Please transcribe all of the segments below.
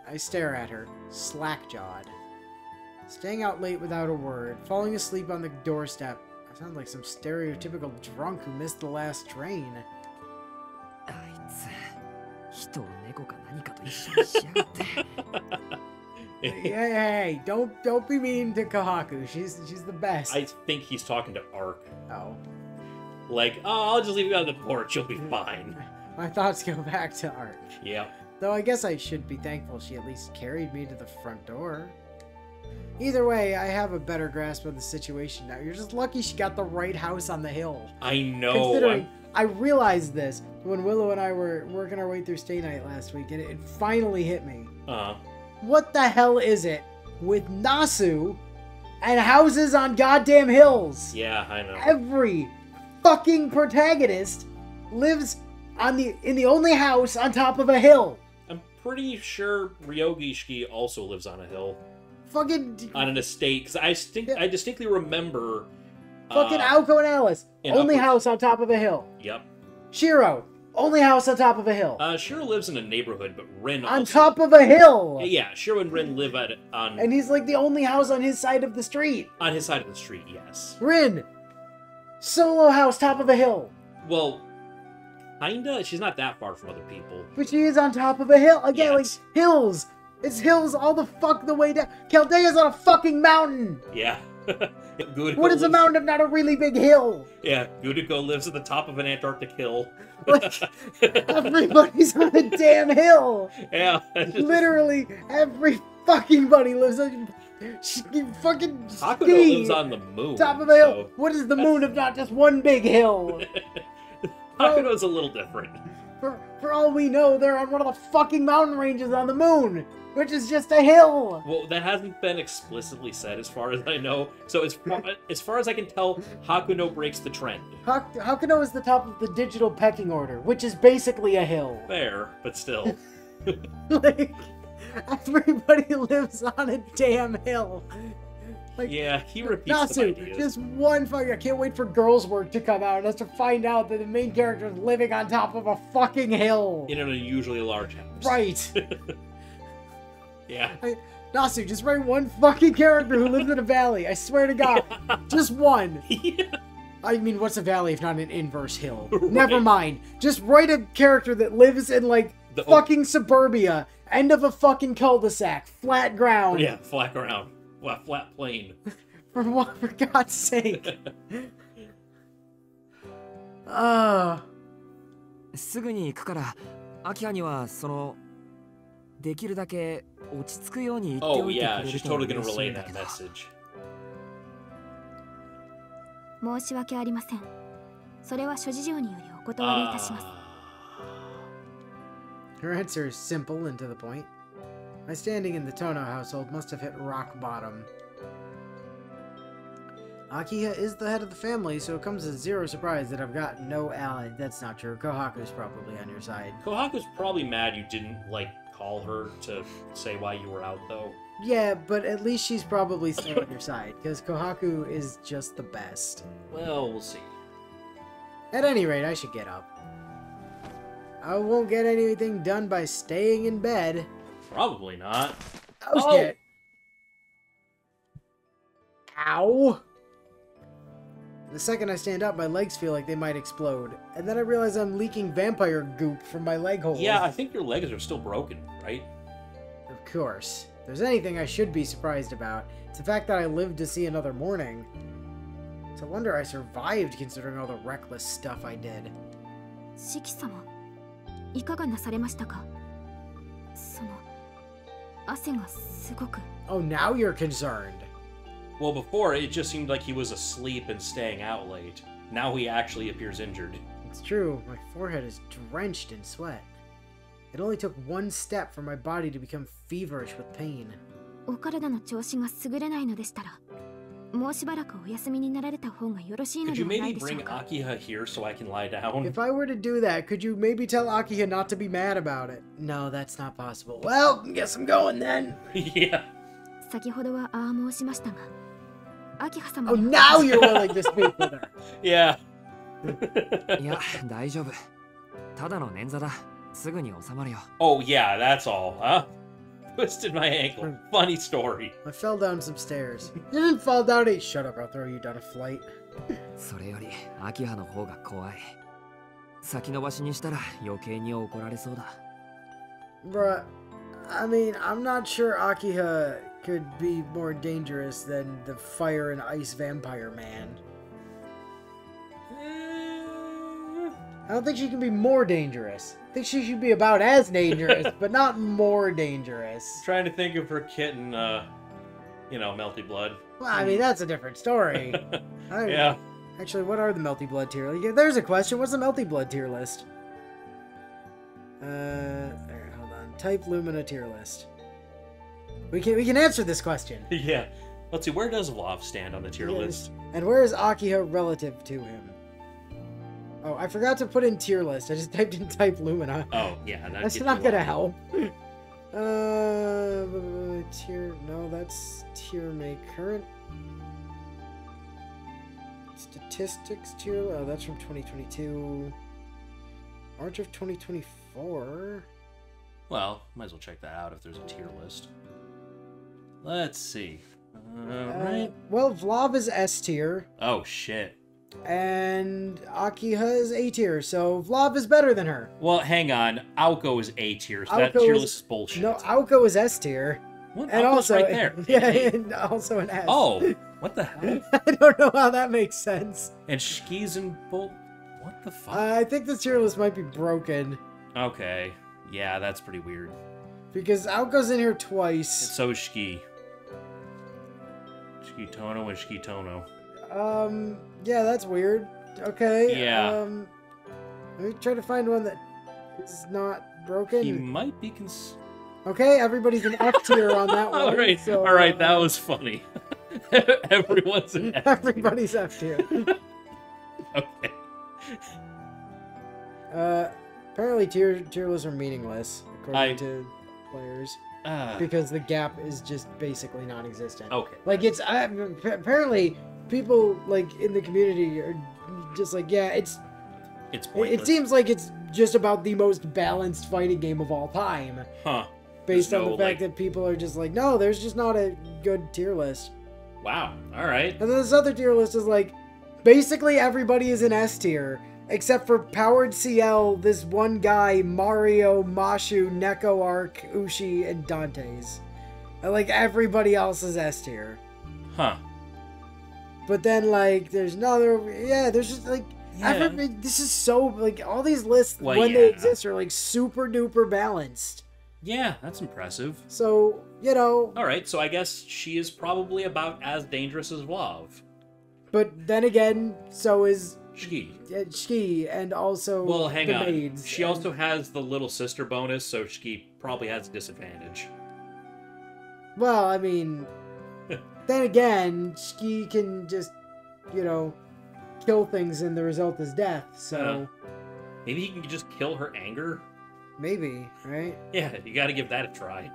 I stare at her, slack-jawed. Staying out late without a word, falling asleep on the doorstep. I sound like some stereotypical drunk who missed the last train. Hey, don't be mean to Kohaku. She's the best. I think he's talking to Ark. Oh. Like, oh, I'll just leave you on the porch. You'll be fine. My thoughts go back to Ark. Yeah. Though I guess I should be thankful she at least carried me to the front door. Either way, I have a better grasp of the situation now. You're just lucky she got the right house on the hill. I know. Considering, I realized this when Willow and I were working our way through Stay Night last week, and it finally hit me. What the hell is it with Nasu and houses on goddamn hills? Yeah, I know. Every fucking protagonist lives in the only house on top of a hill. I'm pretty sure Ryogishiki also lives on a hill. Fucking on an estate, because I distinctly remember fucking Aoko and Alice, only house on top of a hill. Yep. Shiro, only house on top of a hill. Shiro lives in a neighborhood, but Rin on top of a hill. Yeah, Shiro and Rin live on. And he's like the only house on his side of the street. On his side of the street, yes. Rin, solo house, top of a hill. Well, kinda. She's not that far from other people. But she is on top of a hill again, yes. Like hills. It's hills all the fuck the way down. Chaldea's on a fucking mountain! Yeah. What is a mountain if not a really big hill? Yeah, Gudiko lives at the top of an Antarctic hill. Like, everybody's on a damn hill! Yeah. Literally, every fucking buddy lives on... fucking Hakuno lives on the moon. Top of a hill. So what is the moon if not just one big hill? Hakuno's a little different. For all we know, they're on one of the fucking mountain ranges on the moon, which is just a hill. Well, that hasn't been explicitly said as far as I know. So as far as I can tell, Hakuno breaks the trend. Hakuno is the top of the digital pecking order, which is basically a hill. Fair, but still. Like, everybody lives on a damn hill. Like, yeah, he repeats some ideas. Just one fucking... I can't wait for Girls' Work to come out and us to find out that the main character is living on top of a fucking hill. In an unusually large house. Right. Yeah. Nasu, just write one fucking character who lives in a valley. I swear to God. Yeah. Just one. Yeah. I mean, what's a valley if not an inverse hill? Right. Never mind. Just write a character that lives in, like, the fucking suburbia. End of a fucking cul-de-sac. Flat ground. Yeah, flat ground. Flat plane. For God's sake. すぐに行くから、Akihaにはそのできるだけ落ち着くように言っておいてくれると嬉しいんだけど。Oh yeah, she's totally gonna relay that message. 申し訳ありません。それは諸事情によりお断りいたします。Her answer is simple and to the point. My standing in the Tono household must have hit rock bottom. Akiha is the head of the family, so it comes as zero surprise that I've got no ally. That's not true. Kohaku's probably on your side. Kohaku's probably mad you didn't, like, call her to say why you were out, though. Yeah, but at least she's probably still on your side, because Kohaku is just the best. Well, we'll see. At any rate, I should get up. I won't get anything done by staying in bed. Probably not. Oh, shit. Ow. The second I stand up, my legs feel like they might explode. And then I realize I'm leaking vampire goop from my leg hole. Yeah, I think your legs are still broken, right? Of course. If there's anything I should be surprised about, it's the fact that I lived to see another morning. It's a wonder I survived considering all the reckless stuff I did. シキ様、いかがなされましたか？その汗がすごく。Oh, now you're concerned. Well, before, it just seemed like he was asleep and staying out late. Now he actually appears injured. It's true. My forehead is drenched in sweat. It only took one step for my body to become feverish with pain. お体の調子が優れないのでしたら、もうしばらくお休みになられた方がよろしいのではないでしょうか。 Could you maybe bring Akiha here so I can lie down? If I were to do that, could you maybe tell Akiha not to be mad about it? No, that's not possible. Well, guess I'm going then. Yeah. 先ほどはああ申しましたが、Akiha様。 Oh, now you're willing to speak with her. Yeah. いや、大丈夫。ただの捻挫だ。すぐに収まるよ。 Oh yeah, that's all, huh? Twisted my ankle. Funny story. I fell down some stairs. You didn't fall down a... Shut up, I'll throw you down a flight. それより秋葉の方が怖い。先延ばしにしたら余計に怒られそうだ。Bruh, I mean, I'm not sure Akiha could be more dangerous than the fire and ice vampire man. I don't think she can be more dangerous. I think she should be about as dangerous, but not more dangerous. Trying to think of her kitten, you know, Melty Blood. Well, I mean, that's a different story. Yeah. Actually, what are the Melty Blood tier lists? There's a question. What's the Melty Blood tier list? There, hold on. Type Lumina tier list. We can answer this question. Yeah. Let's see, where does Vlav stand on the tier list? And where is Akiha relative to him? Oh, I forgot to put in tier list. I just typed in type Lumina. Oh, yeah. That's not gonna help. Tier... No, that's tier make current. Statistics tier... Oh, that's from 2022. March of 2024. Well, might as well check that out if there's a tier list. Let's see. Right. Well, Vlav is S tier. Oh, shit. And Akiha is A tier, so Vlav is better than her. Well, hang on. Aoko is A tier, so that tier list is bullshit. No, Aoko is S tier. What? And Aoko's also, right there. Yeah, and also an S. Oh, what the hell? I don't know how that makes sense. And Shki's in both. What the fuck? I think the tier list might be broken. Okay. Yeah, that's pretty weird. Because Aoko's in here twice. And so is Shki. Shkitono and Shkitono. Yeah, that's weird. Okay. Yeah. Let me try to find one that is not broken. He might be Okay, everybody's an F tier on that one. Alright, so, alright, that was funny. Everyone's an F tier. Everybody's F tier. Okay. Apparently tier lists are meaningless, according to players. Because the gap is just basically non-existent. Okay. Like, it's... apparently, people, like, in the community are just like, yeah, it's pointless. It seems like it's just about the most balanced fighting game of all time. Huh. Based on the fact that people are just like, no, there's just not a good tier list. Wow. Alright. And then this other tier list is like, basically everybody is in S tier, except for Powered CL, this one guy, Mario, Mashu, Neko Arc, Ushi, and Dante's. And like, everybody else is S tier. Huh. But then, like, there's another... Yeah, there's just, like... Yeah. This is so... Like, all these lists, when they exist, are, like, super-duper balanced. Yeah, that's impressive. So, you know... Alright, so I guess she is probably about as dangerous as Vlav. But then again, so is... Shki. Shki, and also well, hang the on. maids. She also has the little sister bonus, so Shki probably has a disadvantage. Well, I mean... Then again, Shki can just, you know, kill things and the result is death, so... Maybe he can just kill her anger? Maybe, right? Yeah, you gotta give that a try.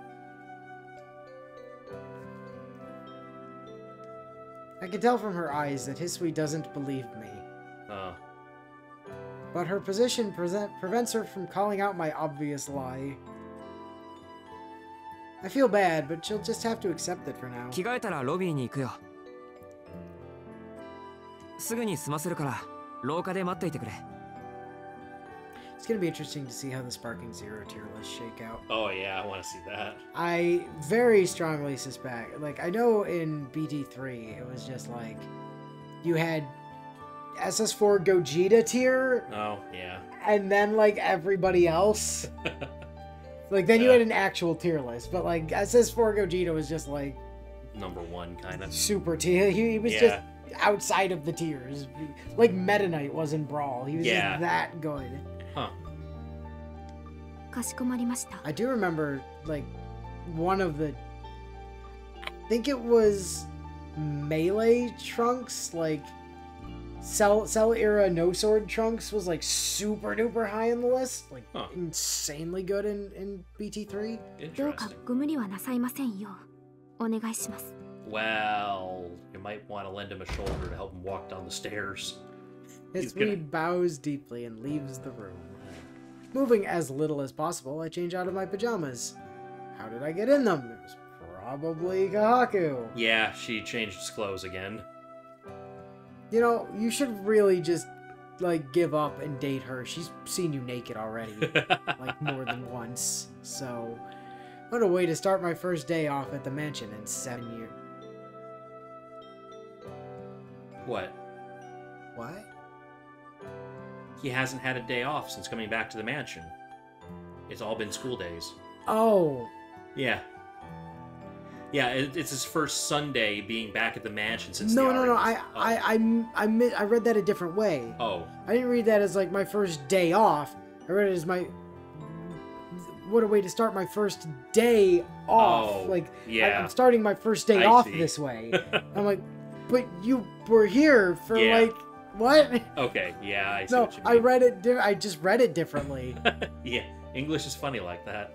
I can tell from her eyes that Hisui doesn't believe me. But her position prevents her from calling out my obvious lie. I feel bad, but she'll just have to accept it for now. 着替えたらロビーに行くよ。すぐに済ませるから廊下で待っていてくれ。It's gonna be interesting to see how the Sparking Zero tier lists shake out. Oh yeah, I want to see that. I very strongly suspect, like, I know in BT3 it was just like, you had SS4 Gogeta tier. Oh, yeah. And then, like, everybody else. Like, then you had an actual tier list, but, like, SS4 Gogeta was just, like... #1, kind of. Super tier. He was just outside of the tiers. Like Meta Knight was in Brawl. He was just that good. Huh. I do remember, like, one of the... I think it was Melee Trunks, like... Cell era no sword Trunks was like super duper high on the list, like insanely good in BT3. Interesting. Well, you might want to lend him a shoulder to help him walk down the stairs. Hisui bows deeply and leaves the room. Moving as little as possible, I change out of my pajamas. how did I get in them? It was probably Kahaku. Yeah, she changed his clothes again. You know, you should really just, like, give up and date her. She's seen you naked already, like, more than once. So, what a way to start my first day off at the mansion in 7 years. What? What? He hasn't had a day off since coming back to the mansion. It's all been school days. Oh. Yeah. Yeah, it's his first Sunday being back at the mansion since No. I read that a different way. Oh. I didn't read that as, like, my first day off. I read it as what a way to start my first day off. Oh, like, yeah. I'm starting my first day off this way. I'm like, but you were here for, like, what? Okay, yeah, I see what you mean. I read it, I just read it differently. Yeah, English is funny like that.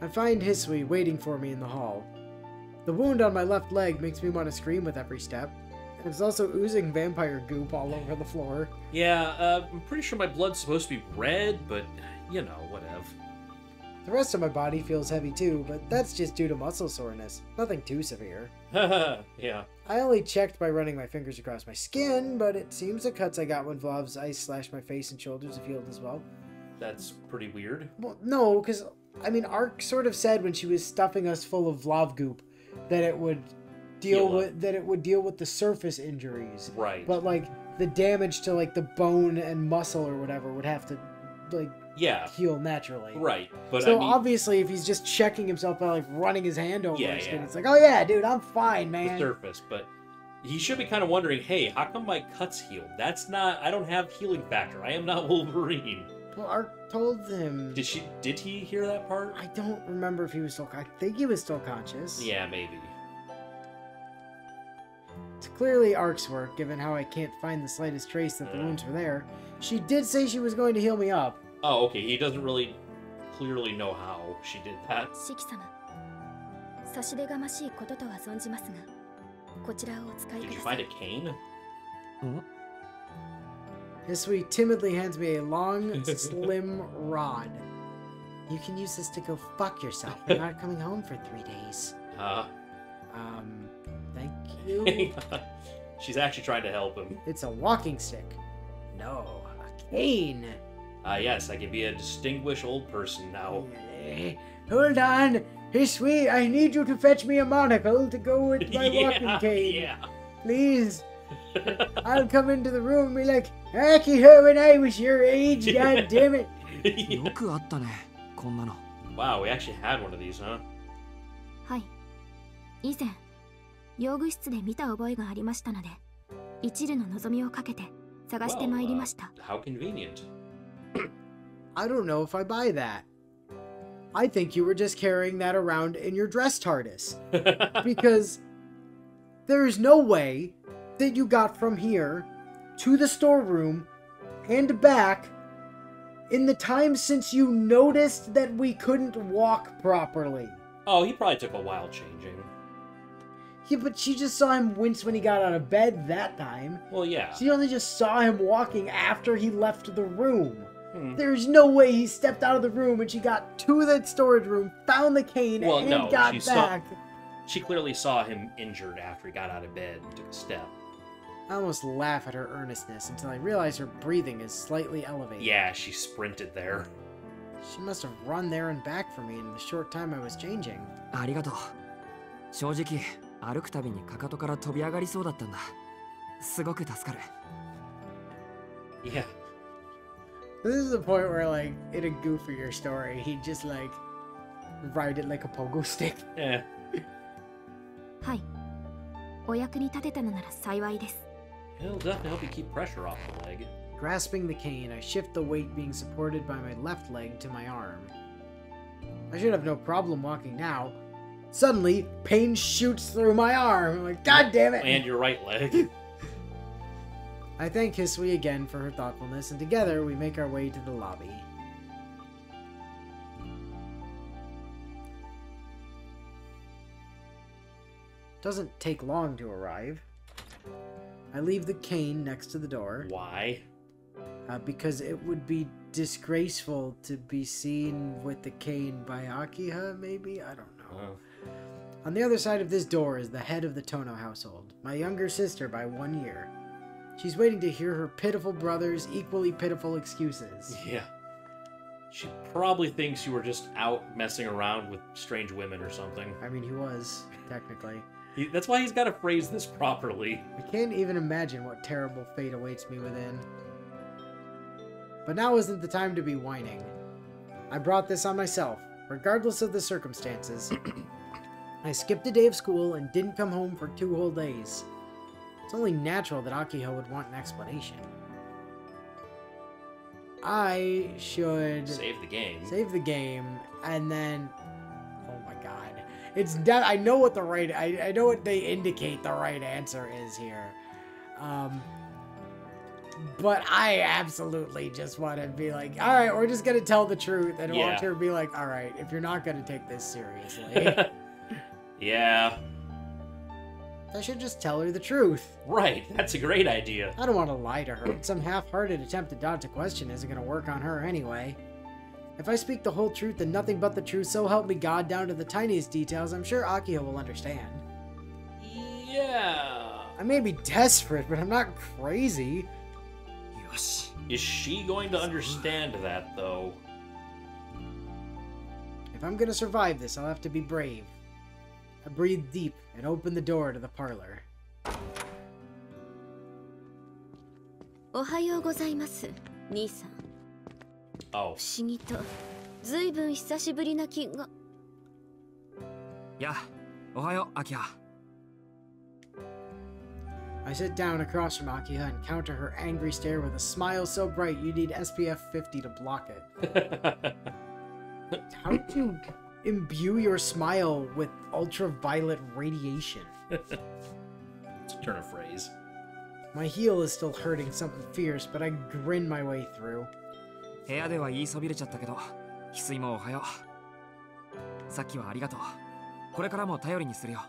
I find Hisui waiting for me in the hall. The wound on my left leg makes me want to scream with every step. It's also oozing vampire goop all over the floor. Yeah, I'm pretty sure my blood's supposed to be red, but, you know, whatever. The rest of my body feels heavy too, but that's just due to muscle soreness. Nothing too severe. Yeah. I only checked by running my fingers across my skin, but it seems the cuts I got when Vlav's ice slashed my face and shoulders have healed as well. That's pretty weird. Well, no, because, I mean, Ark sort of said when she was stuffing us full of Vlav goop that it would deal with the surface injuries. Right. But, like, the damage to, like, the bone and muscle or whatever would have to, like, heal naturally. Right. But so I mean, obviously, if he's just checking himself by, like, running his hand over his skin, yeah. it's like, oh yeah, dude, I'm fine, man. the surface, but he should be kind of wondering, hey, how come my cut's healed? I don't have healing factor. I am not Wolverine. Well, Ark told him. Did he hear that part? I don't remember if he was still. I think he was still conscious. Yeah, maybe. It's clearly Ark's work, given how I can't find the slightest trace that the wounds were there. She did say she was going to heal me up. Oh, okay. He doesn't really clearly know how she did that. Did you find a cane? Hisui timidly hands me a long, slim rod. You can use this to go fuck yourself. You're not coming home for 3 days. Thank you. She's actually trying to help him. It's a walking stick. No, a cane. Yes, I can be a distinguished old person now. Hold on. Hisui, I need you to fetch me a monocle to go with my walking cane. Yeah. Please. I'll come into the room and be like, Akiha, when I was your age, god damn it. Wow, we actually had one of these, huh? 以前用具室で見た覚えがありましたので、一縷の望みをかけて探してまいりました。 How convenient. I don't know if I buy that. I think you were just carrying that around in your dress TARDIS. Because there is no way that you got from here to the storeroom and back in the time since you noticed that we couldn't walk properly. Oh, he probably took a while changing. Yeah, but she just saw him wince when he got out of bed that time. Well, yeah. She only just saw him walking after he left the room. There's no way he stepped out of the room and she got to the storage room, found the cane, and got back. She clearly saw him injured after he got out of bed and took a step. I almost laugh at her earnestness until I realize her breathing is slightly elevated. Yeah, she sprinted there. She must have run there and back for me in the short time I was changing. ありがとう。正直、歩くたびにかかとから飛び上がりそうだったんだ。すごく助かる。Yeah. This is the point where, like, in a goofier story, he'd just, like, ride it like a pogo stick. Yeah. はい。お役に立てたのなら幸いです。 It'll definitely help you keep pressure off the leg. Grasping the cane, I shift the weight being supported by my left leg to my arm. I should have no problem walking now. Suddenly, pain shoots through my arm. I'm like, God damn it! And your right leg. I thank Hisui again for her thoughtfulness, and together we make our way to the lobby. Doesn't take long to arrive. I leave the cane next to the door. Why? Because it would be disgraceful to be seen with the cane by Akiha, maybe? I don't know. Oh. On the other side of this door is the head of the Tono household, my younger sister by 1 year. She's waiting to hear her pitiful brother's equally pitiful excuses. Yeah. She probably thinks you were just out messing around with strange women or something. I mean, he was, technically. That's why he's got to phrase this properly. I can't even imagine what terrible fate awaits me within. But now isn't the time to be whining. I brought this on myself, regardless of the circumstances. I skipped a day of school and didn't come home for 2 whole days. It's only natural that Akiha would want an explanation. I should... Save the game. Save the game, and then... Oh my god. I know what the right... I know what they indicate the right answer is here. But I absolutely just want to be like, alright, we're just gonna tell the truth, and watch her be like, alright, if you're not gonna take this seriously... Yeah. I should just tell her the truth. Right, that's a great idea. I don't want to lie to her. Some half-hearted attempt to dodge a question isn't going to work on her anyway. If I speak the whole truth and nothing but the truth, so help me God, down to the tiniest details, I'm sure Akiha will understand. Yeah. I may be desperate, but I'm not crazy. Is she going to understand that, though? If I'm going to survive this, I'll have to be brave. I breathe deep and open the door to the parlor. おはようございます、兄さん。Oh. 不思議と、ずいぶん久しぶりな気が。や、おはよう、Akiha. I sit down across from Akiha and counter her angry stare with a smile so bright you need SPF 50 to block it. How did you imbue your smile with ultraviolet radiation? It's a turn of phrase. My heel is still hurting something fierce, but I grin my way through. 部屋では言いそびれちゃったけど、翡翠もおはよう。さっきはありがとう。これからも頼りにするよ。